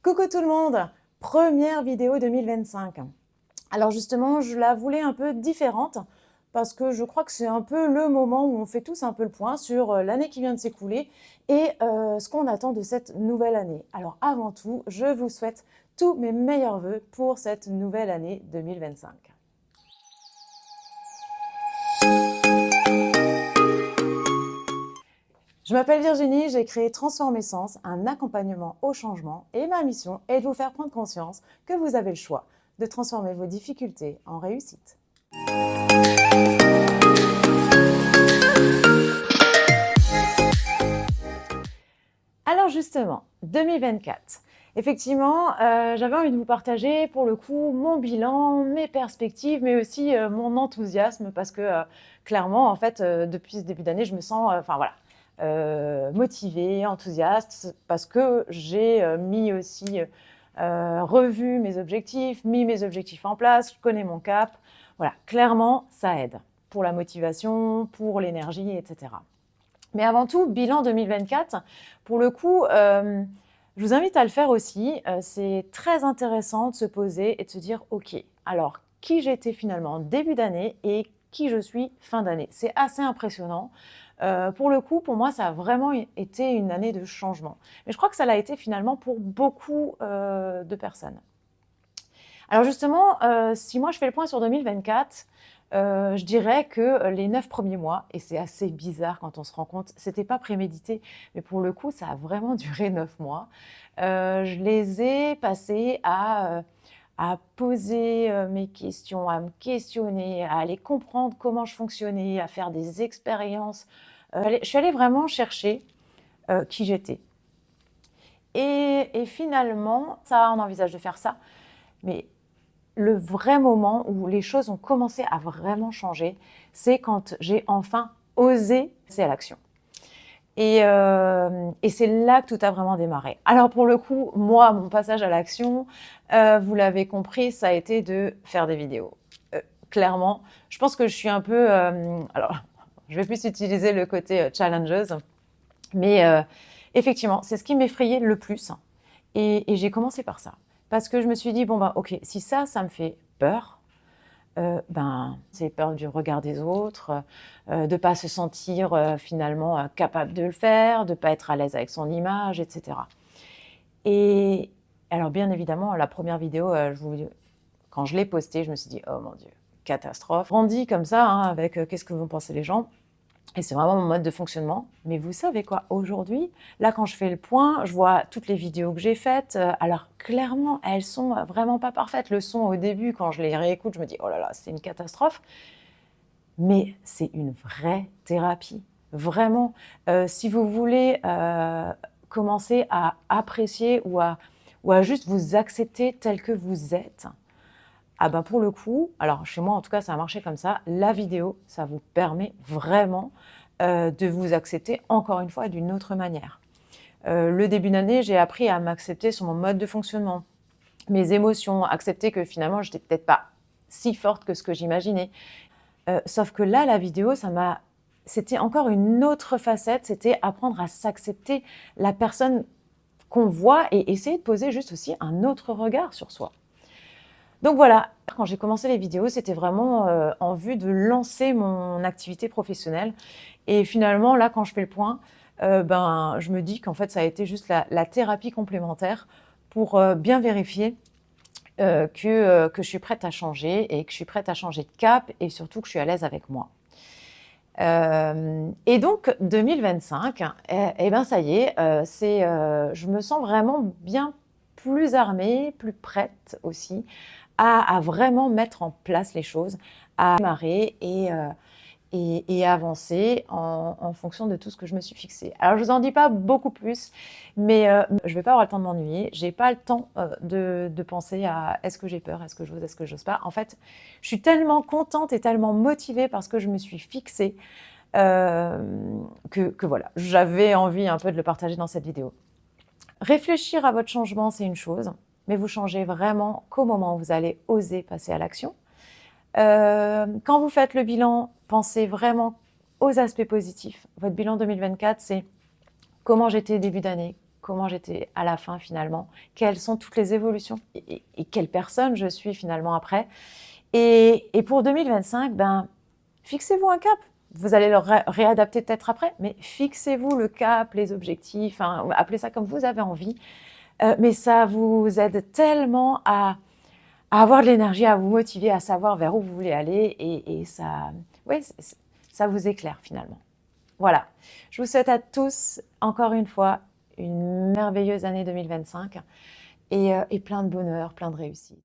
Coucou tout le monde! Première vidéo 2025. Alors justement, je la voulais un peu différente parce que je crois que c'est un peu le moment où on fait tous un peu le point sur l'année qui vient de s'écouler et ce qu'on attend de cette nouvelle année. Alors avant tout, je vous souhaite tous mes meilleurs vœux pour cette nouvelle année 2025. Je m'appelle Virginie, j'ai créé Transformessence, un accompagnement au changement et ma mission est de vous faire prendre conscience que vous avez le choix de transformer vos difficultés en réussite. Alors justement, 2024. Effectivement, j'avais envie de vous partager pour le coup mon bilan, mes perspectives, mais aussi mon enthousiasme parce que clairement, en fait, depuis ce début d'année, je me sens, motivée, enthousiaste, parce que j'ai mis aussi, revu mes objectifs, mis mes objectifs en place, je connais mon cap. Voilà, clairement, ça aide pour la motivation, pour l'énergie, etc. Mais avant tout, bilan 2024, pour le coup, je vous invite à le faire aussi. C'est très intéressant de se poser et de se dire, OK, alors qui j'étais finalement en début d'année et qui je suis fin d'année. C'est assez impressionnant. Pour le coup, pour moi, ça a vraiment été une année de changement. Mais je crois que ça l'a été finalement pour beaucoup de personnes. Alors justement, si moi je fais le point sur 2024, je dirais que les 9 premiers mois, et c'est assez bizarre quand on se rend compte, c'était pas prémédité, mais pour le coup, ça a vraiment duré 9 mois. Je les ai passés à poser mes questions, à me questionner, à aller comprendre comment je fonctionnais, à faire des expériences. Je suis allée vraiment chercher qui j'étais. Et finalement, ça, on envisage de faire ça, mais le vrai moment où les choses ont commencé à vraiment changer, c'est quand j'ai enfin osé passer à l'action. Et c'est là que tout a vraiment démarré. Alors pour le coup, moi, mon passage à l'action, vous l'avez compris, ça a été de faire des vidéos. Clairement, je pense que je suis un peu... alors, je vais plus utiliser le côté challengeuse, mais effectivement, c'est ce qui m'effrayait le plus. Et j'ai commencé par ça. Parce que je me suis dit, bon, bah, ok, si ça me fait peur, c'est peur du regard des autres, de ne pas se sentir finalement capable de le faire, de ne pas être à l'aise avec son image, etc. Et alors, bien évidemment, la première vidéo, quand je l'ai postée, je me suis dit, oh mon Dieu, catastrophe. Grandi comme ça, hein, avec qu'est-ce que vont penser les gens. Et c'est vraiment mon mode de fonctionnement. Mais vous savez quoi, aujourd'hui, là, quand je fais le point, je vois toutes les vidéos que j'ai faites. Alors, clairement, elles sont vraiment pas parfaites. Le son, au début, quand je les réécoute, je me dis, oh là là, c'est une catastrophe. Mais c'est une vraie thérapie. Vraiment, si vous voulez commencer à apprécier ou à juste vous accepter tel que vous êtes, ah ben pour le coup, alors chez moi en tout cas ça a marché comme ça, la vidéo, ça vous permet vraiment de vous accepter encore une fois d'une autre manière. Le début d'année, j'ai appris à m'accepter sur mon mode de fonctionnement, mes émotions, accepter que finalement j'étais peut-être pas si forte que ce que j'imaginais. Sauf que là, la vidéo, c'était encore une autre facette, c'était apprendre à s'accepter la personne qu'on voit et essayer de poser juste aussi un autre regard sur soi. Donc voilà, quand j'ai commencé les vidéos, c'était vraiment en vue de lancer mon activité professionnelle. Et finalement, là, quand je fais le point, je me dis qu'en fait, ça a été juste la thérapie complémentaire pour bien vérifier que je suis prête à changer et que je suis prête à changer de cap et surtout que je suis à l'aise avec moi. Et donc 2025, ça y est, je me sens vraiment bien plus armée, plus prête aussi à vraiment mettre en place les choses, à démarrer et avancer en fonction de tout ce que je me suis fixé. Alors je vous en dis pas beaucoup plus, mais je vais pas avoir le temps de m'ennuyer, j'ai pas le temps de penser à est-ce que j'ai peur, est-ce que j'ose, est-ce que j'ose pas. En fait, je suis tellement contente et tellement motivée parce que je me suis fixée que voilà, j'avais envie un peu de le partager dans cette vidéo. Réfléchir à votre changement, c'est une chose, mais vous changez vraiment qu'au moment où vous allez oser passer à l'action. Quand vous faites le bilan, pensez vraiment aux aspects positifs. Votre bilan 2024, c'est comment j'étais début d'année, comment j'étais à la fin finalement, quelles sont toutes les évolutions et quelle personne je suis finalement après. Et pour 2025, ben, fixez-vous un cap. Vous allez le réadapter peut-être après, mais fixez-vous le cap, les objectifs, hein, appelez ça comme vous avez envie. Mais ça vous aide tellement à avoir de l'énergie, à vous motiver, à savoir vers où vous voulez aller et ça, ouais, ça vous éclaire finalement. Voilà. Je vous souhaite à tous, encore une fois, une merveilleuse année 2025 et plein de bonheur, plein de réussite.